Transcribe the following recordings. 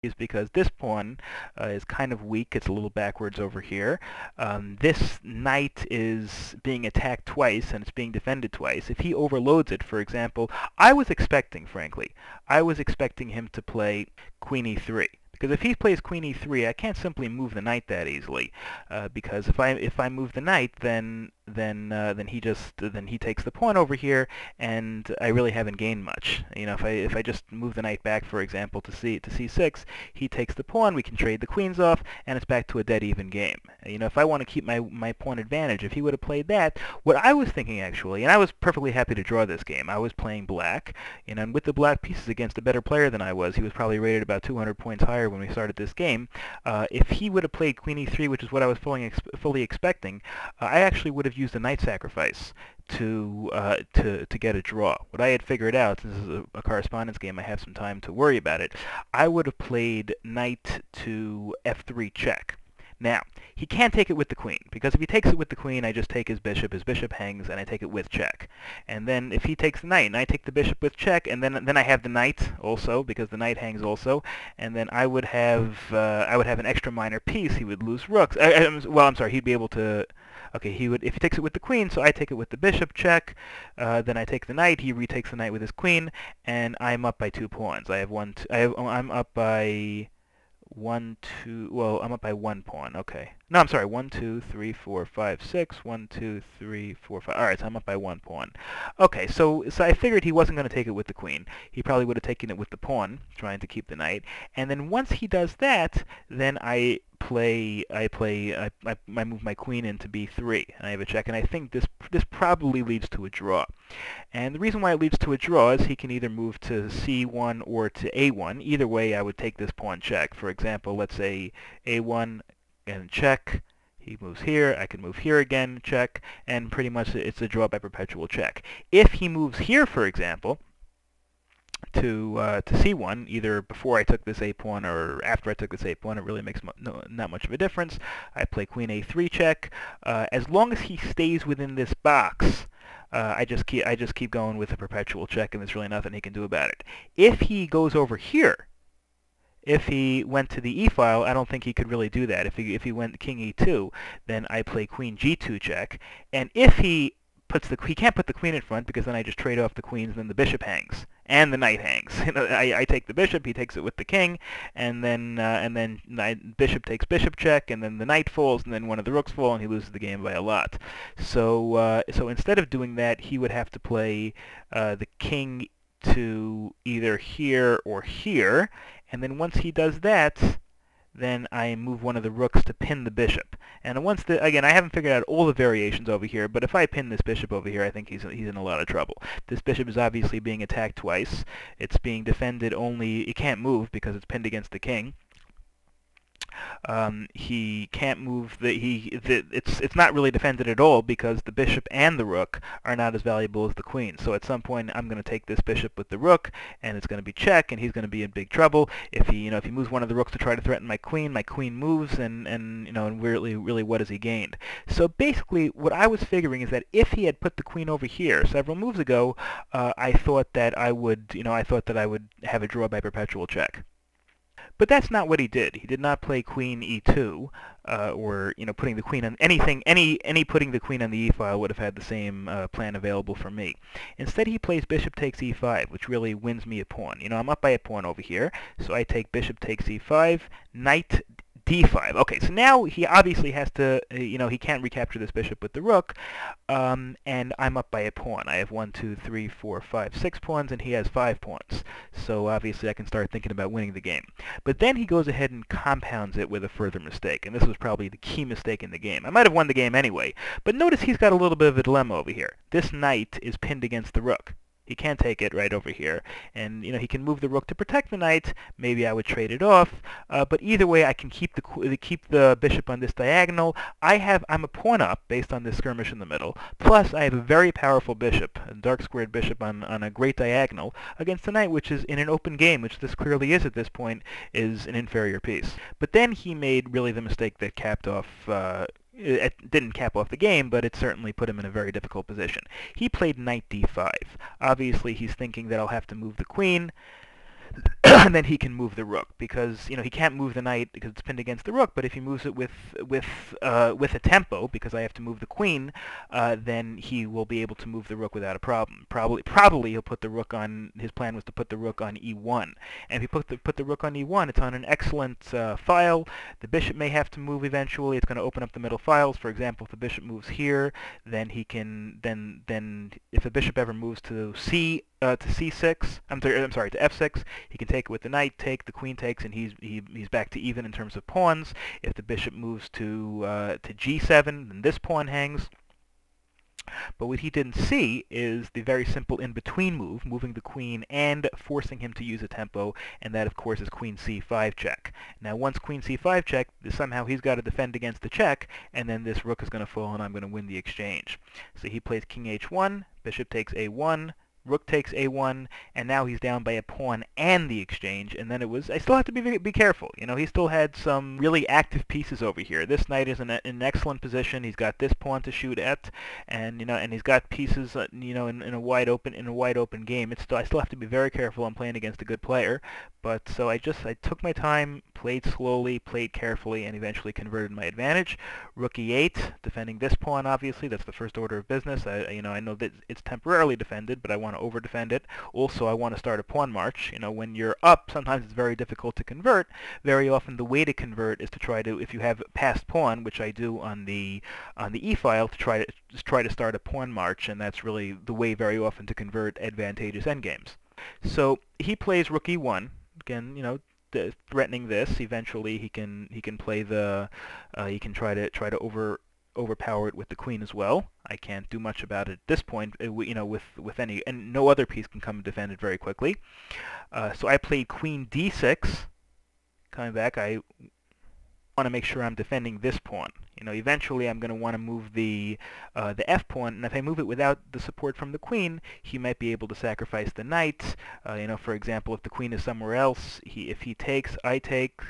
is because this pawn is kind of weak. It's a little backwards over here. This knight is being attacked twice and it's being defended twice. If he overloads it, for example, frankly, I was expecting him to play queen e3. Because if he plays queen e3, I can't simply move the knight that easily. Because if I move the knight, then he takes the pawn over here, and I really haven't gained much. If I just move the knight back, for example, to c6, he takes the pawn. We can trade the queens off, and it's back to a dead even game. If I want to keep my pawn advantage, if he would have played that, what I was thinking actually, and I was perfectly happy to draw this game. I was playing black, and with the black pieces against a better player than I was, he was probably rated about 200 points higher when we started this game. If he would have played queen e3, which is what I was fully expecting, I actually would have used a knight sacrifice to get a draw. What I had figured out, since this is a correspondence game, I have some time to worry about it. I would have played knight to f3 check. Now, he can't take it with the queen, because if he takes it with the queen, I just take his bishop hangs, and I take it with check. And then if he takes the knight, and I take the bishop with check, and then I have the knight also, because the knight hangs also, and then I would have an extra minor piece. He would lose rooks. Well, I'm sorry, he'd be able to. Okay, he would if he takes it with the queen, so I take it with the bishop check. Then I take the knight. He retakes the knight with his queen, and I'm up by 2 pawns. I'm up by one, two. Well, I'm up by 1 pawn. Okay. No, I'm sorry. 1, 2, 3, 4, 5, 6. 1, 2, 3, 4, 5. All right, so I'm up by 1 pawn. Okay, so I figured he wasn't going to take it with the queen. He probably would have taken it with the pawn, trying to keep the knight. And then once he does that, then I move my queen into b3, and I have a check. And I think this probably leads to a draw. And the reason why it leads to a draw is he can either move to c1 or to a1. Either way, I would take this pawn check. For example, let's say a1 and check. He moves here. I can move here again, check. And pretty much it's a draw by perpetual check. If he moves here, for example, to c1, either before I took this a-pawn or after I took this a-pawn, it really makes not much of a difference. I play queen a3 check. As long as he stays within this box, I just keep going with a perpetual check, and there's really nothing he can do about it. If he goes over here, if he went to the e-file, I don't think he could really do that. If he went king e2, then I play queen g2 check, and if he can't put the queen in front, because then I just trade off the queens, and then the bishop hangs and the knight hangs. I take the bishop, he takes it with the king, and then bishop takes bishop check, and then the knight falls, and then one of the rooks fall, and he loses the game by a lot. So instead of doing that, he would have to play the king to either here or here, and then once he does that, then I move one of the rooks to pin the bishop. And again, I haven't figured out all the variations over here, but if I pin this bishop over here, I think he's in a lot of trouble. This bishop is obviously being attacked twice. It's being defended only. It can't move because it's pinned against the king. He can't move it's not really defended at all, because the bishop and the rook are not as valuable as the queen. So at some point I'm going to take this bishop with the rook, and it's going to be check, and he's going to be in big trouble. If he moves one of the rooks to try to threaten my queen moves, and really what has he gained? So basically what I was figuring is that if he had put the queen over here several moves ago, I thought that I would have a draw by perpetual check. But that's not what he did. He did not play queen e2, or putting the queen on anything. Any putting the queen on the e-file would have had the same plan available for me. Instead, he plays bishop takes e5, which really wins me a pawn. I'm up by a pawn over here, so I take bishop takes e5, knight d5. Okay, so now he obviously has to, he can't recapture this bishop with the rook, and I'm up by a pawn. I have 1, 2, 3, 4, 5, 6 pawns, and he has 5 pawns. So obviously I can start thinking about winning the game. But then he goes ahead and compounds it with a further mistake, and this was probably the key mistake in the game. I might have won the game anyway, but notice he's got a little bit of a dilemma over here. This knight is pinned against the rook. He can't take it right over here, and he can move the rook to protect the knight. Maybe I would trade it off, but either way, I can keep the bishop on this diagonal. I'm a pawn up based on this skirmish in the middle. Plus, I have a very powerful bishop, a dark squared bishop on a great diagonal against the knight, which is in an open game, which this clearly is at this point, is an inferior piece. But then he made really the mistake that capped off. It didn't cap off the game, but it certainly put him in a very difficult position. He played knight d5. Obviously, he's thinking that I'll have to move the queen. and then he can move the rook, because he can't move the knight because it's pinned against the rook. But if he moves it with a tempo, because I have to move the queen, then he will be able to move the rook without a problem. Probably he'll put the rook on. His plan was to put the rook on e1, and if he put the rook on e1, it's on an excellent file. The bishop may have to move eventually. It's going to open up the middle files. For example, if the bishop moves here, then he can then if the bishop ever moves to c6, I'm sorry, to f6, he can take it with the knight, take, the queen takes, and he's back to even in terms of pawns. If the bishop moves to g7, then this pawn hangs. But what he didn't see is the very simple in-between move, moving the queen and forcing him to use a tempo, and that, of course, is queen c5 check. Now, once queen c5 check, somehow he's got to defend against the check, and then this rook is going to fall, and I'm going to win the exchange. So he plays king h1, bishop takes a1, rook takes a1, and now he's down by a pawn and the exchange. And then I still have to be careful. He still had some really active pieces over here. This knight is in an excellent position. He's got this pawn to shoot at, and and he's got pieces, in a wide open game. I still have to be very careful. I'm playing against a good player, but so I took my time, played slowly, played carefully, and eventually converted my advantage. Rook e8, defending this pawn. Obviously, that's the first order of business. I know that it's temporarily defended, but I want to over-defend it. Also, I want to start a pawn march. When you're up, sometimes it's very difficult to convert. Very often, the way to convert is to try to, if you have passed pawn, which I do on the e file, to try to start a pawn march, and that's really the way very often to convert advantageous endgames. So he plays rook e1. Again, threatening this. Eventually, he can play he can try to overpower it with the queen as well. I can't do much about it at this point, with any, and no other piece can come and defend it very quickly. So I played queen d6. Coming back, I want to make sure I'm defending this pawn. Eventually I'm going to want to move the f pawn, and if I move it without the support from the queen, he might be able to sacrifice the knight. For example, if the queen is somewhere else, if he takes, I take,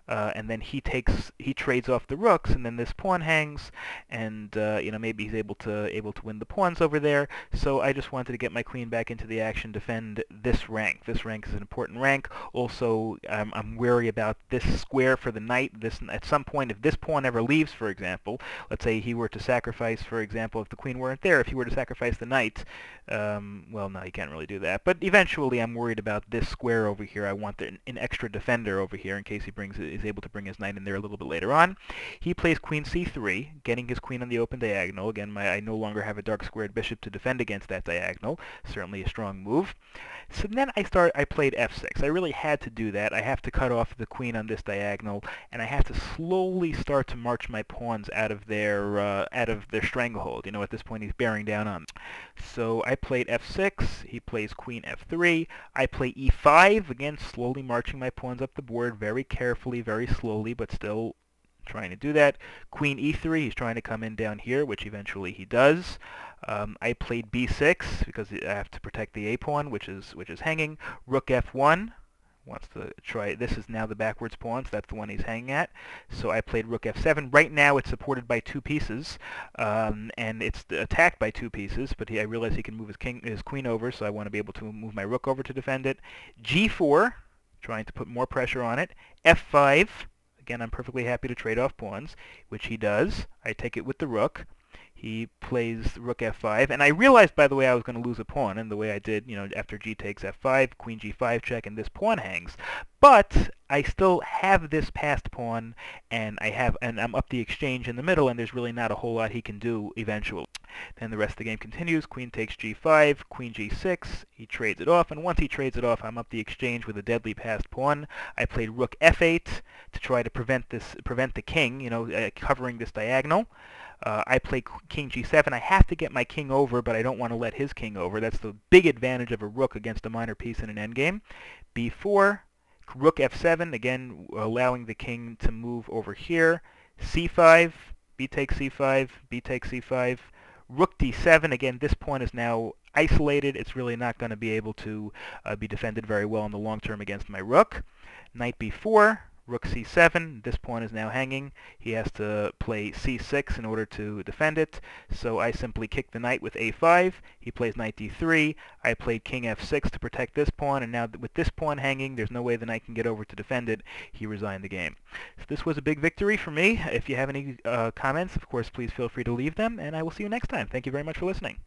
and then he trades off the rooks, and then this pawn hangs, and maybe he's able to win the pawns over there. So I just wanted to get my queen back into the action, defend this rank. This rank is an important rank. Also, I'm wary about this square for the knight. At some point, if this pawn ever leaves, for example, let's say he were to sacrifice, for example, if the queen weren't there, if he were to sacrifice the knight, well, no, he can't really do that. But eventually, I'm worried about this square over here. I want an extra defender over here in case he is able to bring his knight in there a little bit later on. He plays queen c3, getting his queen on the open diagonal. Again, I no longer have a dark squared bishop to defend against that diagonal. Certainly a strong move. So then I played f6. I really had to do that. I have to cut off the queen on this diagonal, and I have to slowly start to march my pawns out of their stranglehold. At this point he's bearing down on them. So I played f6. He plays queen f3. I play e5, again slowly marching my pawns up the board, very carefully, very slowly, but still trying to do that. Queen e3, he's trying to come in down here, which eventually he does. I played b6 because I have to protect the a pawn, which is hanging. Rook f1 wants to try. This is now the backwards pawn, so that's the one he's hanging at. So I played rook f7. Right now it's supported by two pieces, and it's attacked by two pieces. But I realize he can move his queen over, so I want to be able to move my rook over to defend it. g4, trying to put more pressure on it. f5. Again, I'm perfectly happy to trade off pawns, which he does. I take it with the rook. He plays rook f5, and I realized, by the way, I was going to lose a pawn, and the way I did, after g takes f5, queen g5 check, and this pawn hangs. But I still have this passed pawn, and I'm up the exchange in the middle, and there's really not a whole lot he can do eventually. Then the rest of the game continues. Queen takes g5, queen g6. He trades it off, and once he trades it off, I'm up the exchange with a deadly passed pawn. I played rook f8 to try to prevent the king, covering this diagonal. I play king g7. I have to get my king over, but I don't want to let his king over. That's the big advantage of a rook against a minor piece in an endgame. b4, rook f7, again allowing the king to move over here. c5, b takes c5, b takes c5. Rook d7, again, this pawn is now isolated. It's really not going to be able to be defended very well in the long term against my rook. Knight b4. rook c7. This pawn is now hanging. He has to play c6 in order to defend it. So I simply kick the knight with a5. He plays knight d3. I played king f6 to protect this pawn, and now with this pawn hanging, there's no way the knight can get over to defend it. He resigned the game. So this was a big victory for me. If you have any comments, of course, please feel free to leave them, and I will see you next time. Thank you very much for listening.